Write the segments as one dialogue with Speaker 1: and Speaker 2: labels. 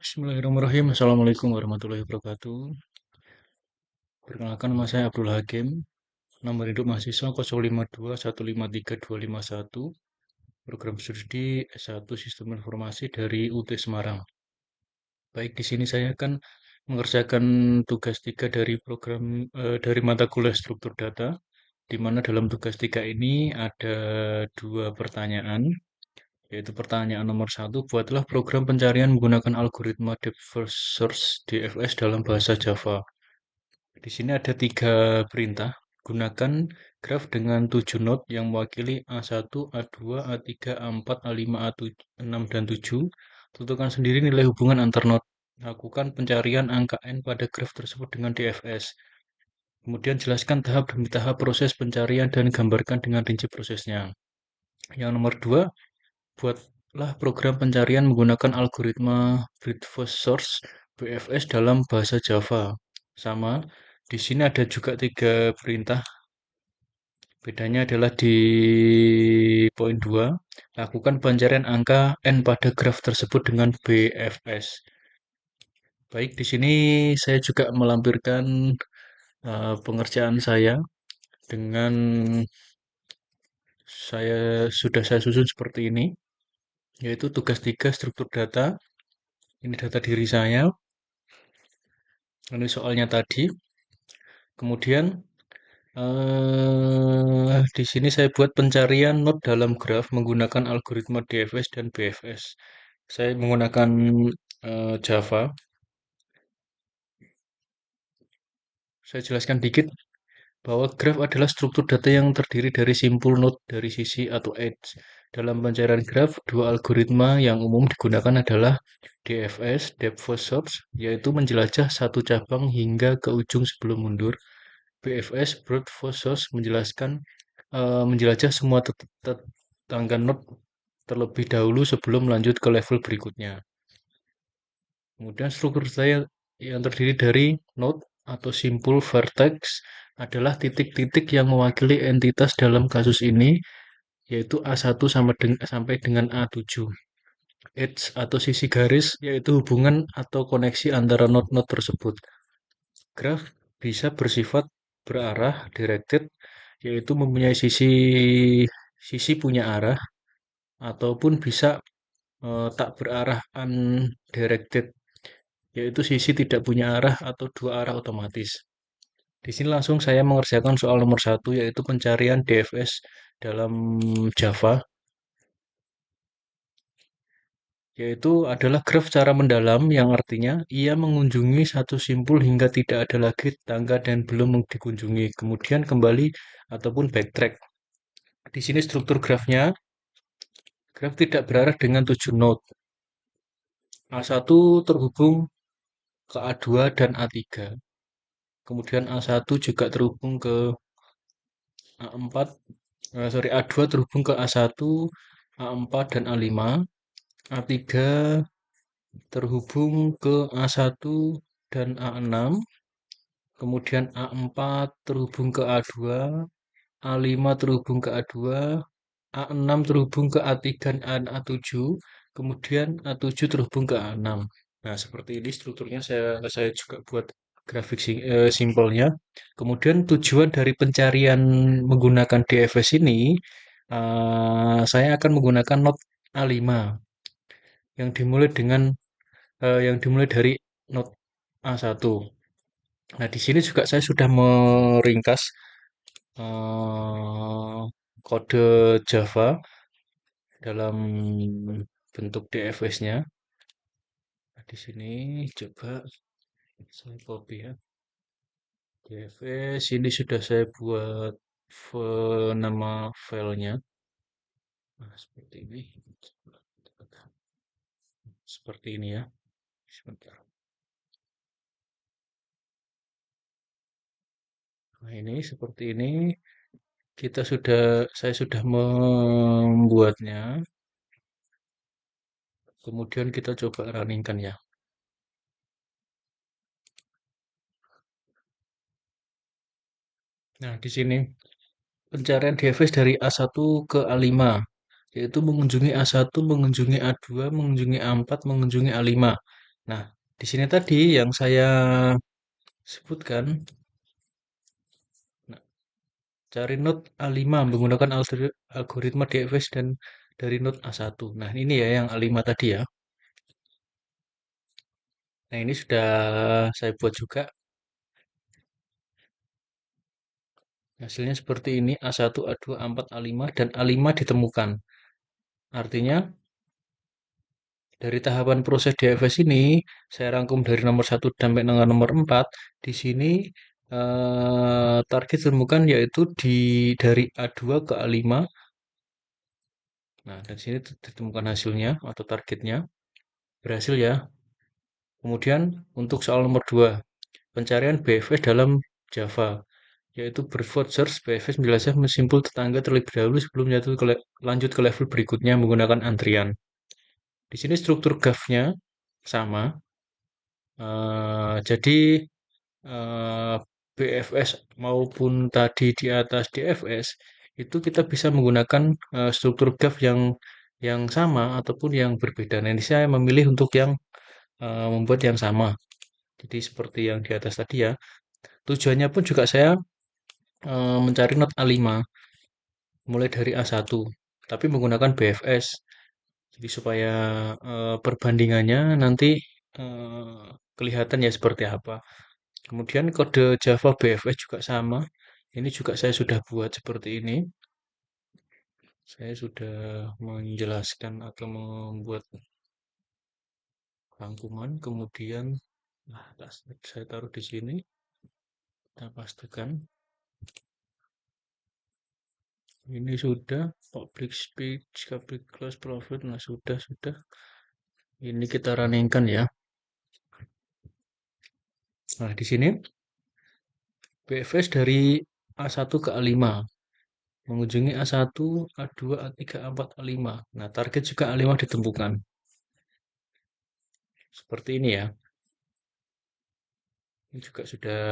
Speaker 1: Bismillahirrahmanirrahim. Assalamualaikum warahmatullahi wabarakatuh. Perkenalkan, nama saya Abdul Hakim. Nomor hidup mahasiswa 0521532251. Program studi S1 Sistem Informasi dari UT Semarang. Baik, di sini saya akan mengerjakan tugas 3 dari dari mata kuliah struktur data, di mana dalam tugas 3 ini ada dua pertanyaan, yaitu pertanyaan nomor satu, buatlah program pencarian menggunakan algoritma Depth First Search DFS dalam bahasa Java. Di sini ada tiga perintah. Gunakan graf dengan 7 node yang mewakili A1, A2, A3, A4, A5, A6, dan 7. Tentukan sendiri nilai hubungan antar node. Lakukan pencarian angka N pada graf tersebut dengan DFS. Kemudian jelaskan tahap demi tahap proses pencarian dan gambarkan dengan rinci prosesnya. Yang nomor 2, buatlah program pencarian menggunakan algoritma Brute First Source BFS dalam bahasa Java. Sama, di sini ada juga tiga perintah. Bedanya adalah di poin 2, lakukan pencarian angka N pada graf tersebut dengan BFS. Baik, di sini saya juga melampirkan pengerjaan saya dengan saya susun seperti ini, yaitu tugas 3 struktur data. Ini data diri saya. Ini soalnya tadi. Kemudian di sini saya buat pencarian node dalam graf menggunakan algoritma DFS dan BFS. Saya menggunakan Java. Saya jelaskan dikit bahwa graf adalah struktur data yang terdiri dari simpul node dari sisi atau edge. Dalam pencarian graf, dua algoritma yang umum digunakan adalah DFS, Depth First Search, yaitu menjelajah satu cabang hingga ke ujung sebelum mundur. BFS, Brute First Search, menjelajah semua tetangga node terlebih dahulu sebelum lanjut ke level berikutnya. Kemudian struktur saya yang terdiri dari node atau simpul vertex adalah titik-titik yang mewakili entitas dalam kasus ini, yaitu A1 sampai dengan A7. Edge atau sisi garis, yaitu hubungan atau koneksi antara node-node tersebut. Graf bisa bersifat berarah, directed, yaitu mempunyai sisi punya arah, ataupun bisa tak berarah, undirected, yaitu sisi tidak punya arah atau dua arah otomatis. Di sini langsung saya mengerjakan soal nomor 1, yaitu pencarian DFS dalam Java, yaitu adalah graf secara mendalam yang artinya ia mengunjungi satu simpul hingga tidak ada lagi tangga dan belum dikunjungi, kemudian kembali ataupun backtrack. Di sini struktur grafnya, graf tidak berarah dengan 7 node. A1 terhubung ke A2 dan A3. Kemudian A1 juga terhubung ke A4, A2 terhubung ke A1, A4 dan A5. A3 terhubung ke A1 dan A6. Kemudian A4 terhubung ke A2, A5 terhubung ke A2, A6 terhubung ke A3 dan A7, kemudian A7 terhubung ke A6. Nah, seperti ini strukturnya saya juga buat grafik simpelnya. Kemudian tujuan dari pencarian menggunakan DFS ini, saya akan menggunakan node A5 yang dimulai dari node A1. Nah, di sini juga saya sudah meringkas eh, kode Java dalam bentuk DFS-nya. Nah, di sini coba saya copy ya. DFS ini sudah saya buat nama filenya. Nah, seperti ini. Seperti ini ya. Sebentar. Nah, ini seperti ini. Saya sudah membuatnya. Kemudian kita coba runningkan ya. Nah, di sini pencarian DFS dari A1 ke A5, yaitu mengunjungi A1, mengunjungi A2, mengunjungi A4, mengunjungi A5. Nah, di sini tadi yang saya sebutkan, nah, cari node A5 menggunakan algoritma DFS dan dari node A1. Nah, ini ya yang A5 tadi ya. Nah, ini sudah saya buat juga. Hasilnya seperti ini, A1, A2, A4, A5, dan A5 ditemukan. Artinya, dari tahapan proses DFS ini, saya rangkum dari nomor 1 sampai dengan nomor 4. Di sini target ditemukan yaitu dari A2 ke A5. Nah, dari sini ditemukan hasilnya atau targetnya. Berhasil ya. Kemudian untuk soal nomor 2, pencarian BFS dalam Java, yaitu brute search BFS menjelaskan menyimpul tetangga terlebih dahulu sebelum lanjut ke level berikutnya menggunakan antrian. Di sini struktur grafnya sama. Jadi BFS maupun tadi di atas DFS itu kita bisa menggunakan struktur graf yang sama ataupun yang berbeda. Nah, ini saya memilih untuk yang membuat yang sama. Jadi seperti yang di atas tadi ya. Tujuannya pun juga saya mencari not A5 mulai dari A1 tapi menggunakan BFS. Jadi supaya perbandingannya nanti kelihatan ya seperti apa. Kemudian kode Java BFS juga sama. Ini juga saya sudah buat seperti ini. Saya sudah menjelaskan atau membuat rangkuman. Kemudian, nah, saya taruh di sini. Kita pastikan. Ini sudah public speech, public close profit. Nah, sudah. Ini kita runningkan ya. Nah, di sini BFS dari A1 ke A5. Mengunjungi A1, A2, A3, A4, A5. Nah, target juga A5 ditemukan. Seperti ini ya. Ini juga sudah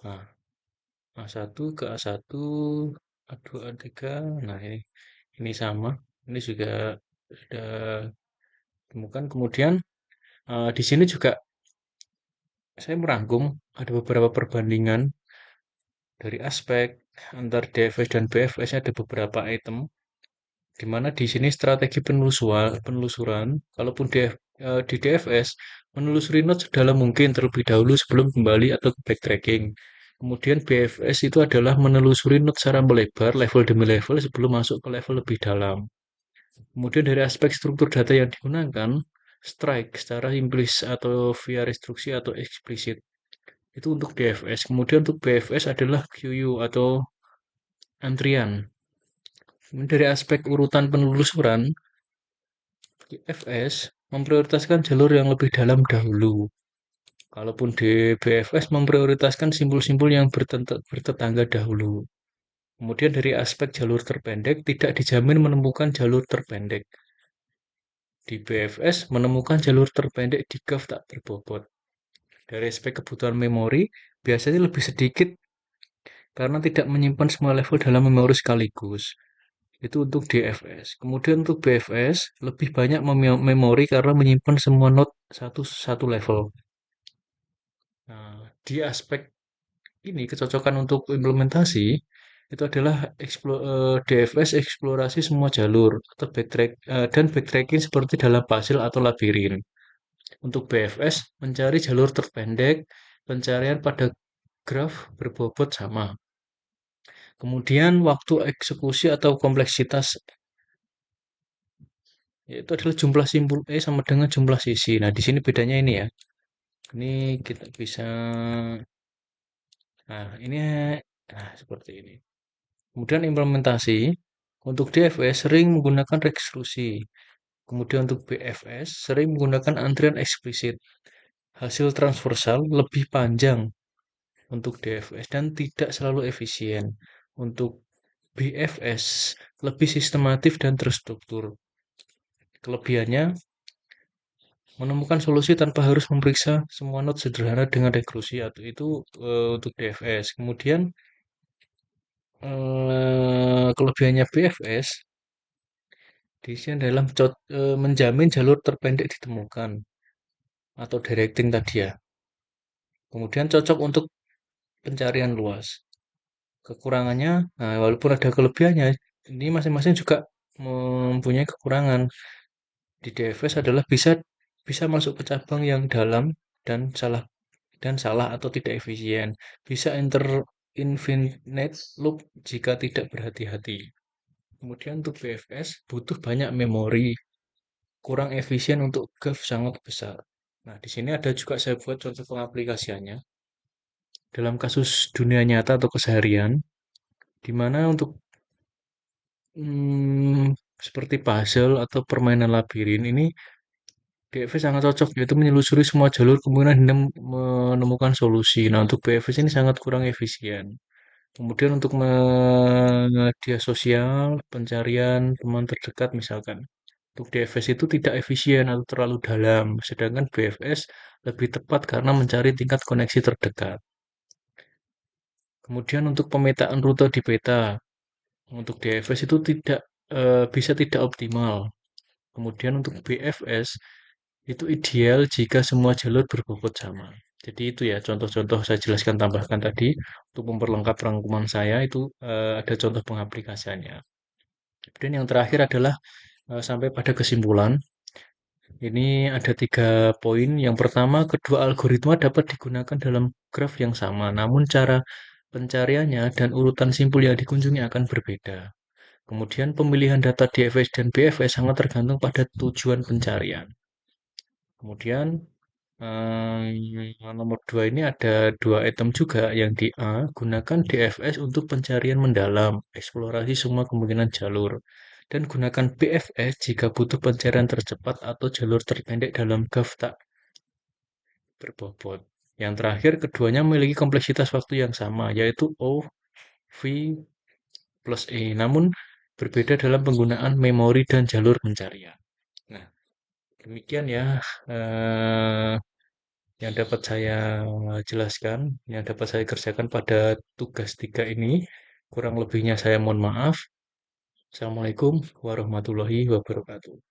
Speaker 1: nah, A1 ke A1, A2, A3. Nah, ini sama. Ini juga sudah ditemukan. Kemudian di sini juga saya merangkum ada beberapa perbandingan dari aspek antar DFS dan BFS ada beberapa item di mana di sini strategi penelusuran kalaupun di DFS menelusuri node sedalam mungkin terlebih dahulu sebelum kembali atau ke backtracking. Kemudian BFS itu adalah menelusuri node secara melebar level demi level sebelum masuk ke level lebih dalam. Kemudian dari aspek struktur data yang digunakan, strike secara implis atau via restruksi atau eksplisit. Itu untuk DFS. Kemudian untuk BFS adalah QU atau antrian. Dari aspek urutan penelusuran, BFS memprioritaskan jalur yang lebih dalam dahulu. Kalaupun di BFS memprioritaskan simpul-simpul yang bertetangga dahulu. Kemudian dari aspek jalur terpendek, tidak dijamin menemukan jalur terpendek. Di BFS menemukan jalur terpendek di graf tak berbobot. Dari aspek kebutuhan memori, biasanya lebih sedikit karena tidak menyimpan semua level dalam memori sekaligus. Itu untuk DFS. Kemudian untuk BFS, lebih banyak memori karena menyimpan semua node satu level. Nah, di aspek ini kecocokan untuk implementasi itu adalah DFS eksplorasi semua jalur atau dan backtracking seperti dalam puzzle atau labirin. Untuk BFS mencari jalur terpendek, pencarian pada graf berbobot sama. Kemudian waktu eksekusi atau kompleksitas yaitu adalah jumlah simpul E sama dengan jumlah sisi. Nah, di sini bedanya ini ya. Ini kita bisa nah, ini nah seperti ini. Kemudian implementasi untuk DFS sering menggunakan rekstrusi. Kemudian untuk BFS sering menggunakan antrian eksplisit. Hasil transversal lebih panjang untuk DFS dan tidak selalu efisien. Untuk BFS lebih sistematif dan terstruktur. Kelebihannya menemukan solusi tanpa harus memeriksa semua node sederhana dengan rekursi atau itu untuk DFS. Kemudian kelebihannya BFS di sini adalah menjamin jalur terpendek ditemukan. atau directing tadi ya. Kemudian cocok untuk pencarian luas. Kekurangannya, nah, walaupun ada kelebihannya, ini masing-masing juga mempunyai kekurangan. Di DFS adalah bisa bisa masuk ke cabang yang dalam dan salah atau tidak efisien. Bisa infinite loop jika tidak berhati-hati. Kemudian untuk BFS butuh banyak memori, kurang efisien untuk GAF sangat besar. Nah, di sini ada juga saya buat contoh pengaplikasiannya. Dalam kasus dunia nyata atau keseharian, di mana untuk seperti puzzle atau permainan labirin ini BFS sangat cocok yaitu menyelusuri semua jalur kemudian menemukan solusi. Nah, untuk BFS ini sangat kurang efisien. Kemudian untuk media sosial, pencarian teman terdekat misalkan. Untuk DFS itu tidak efisien atau terlalu dalam, sedangkan BFS lebih tepat karena mencari tingkat koneksi terdekat. Kemudian untuk pemetaan rute di peta, untuk DFS itu bisa tidak optimal. Kemudian untuk BFS itu ideal jika semua jalur berbobot sama. Jadi itu ya contoh-contoh saya jelaskan tambahkan tadi untuk memperlengkap rangkuman saya itu ada contoh pengaplikasiannya. Kemudian yang terakhir adalah sampai pada kesimpulan. Ini ada 3 poin. Yang pertama, kedua algoritma dapat digunakan dalam graf yang sama, namun cara pencariannya dan urutan simpul yang dikunjungi akan berbeda. Kemudian pemilihan data DFS dan BFS sangat tergantung pada tujuan pencarian. Kemudian nomor 2 ini ada 2 item juga yang di A, gunakan DFS untuk pencarian mendalam, eksplorasi semua kemungkinan jalur. Dan gunakan BFS jika butuh pencarian tercepat atau jalur terpendek dalam GAF tak berbobot. Yang terakhir, keduanya memiliki kompleksitas waktu yang sama, yaitu O, V, plus E, namun berbeda dalam penggunaan memori dan jalur pencarian. Nah, demikian ya eh, yang dapat saya jelaskan, yang dapat saya kerjakan pada tugas 3 ini. Kurang lebihnya saya mohon maaf. Assalamualaikum warahmatullahi wabarakatuh.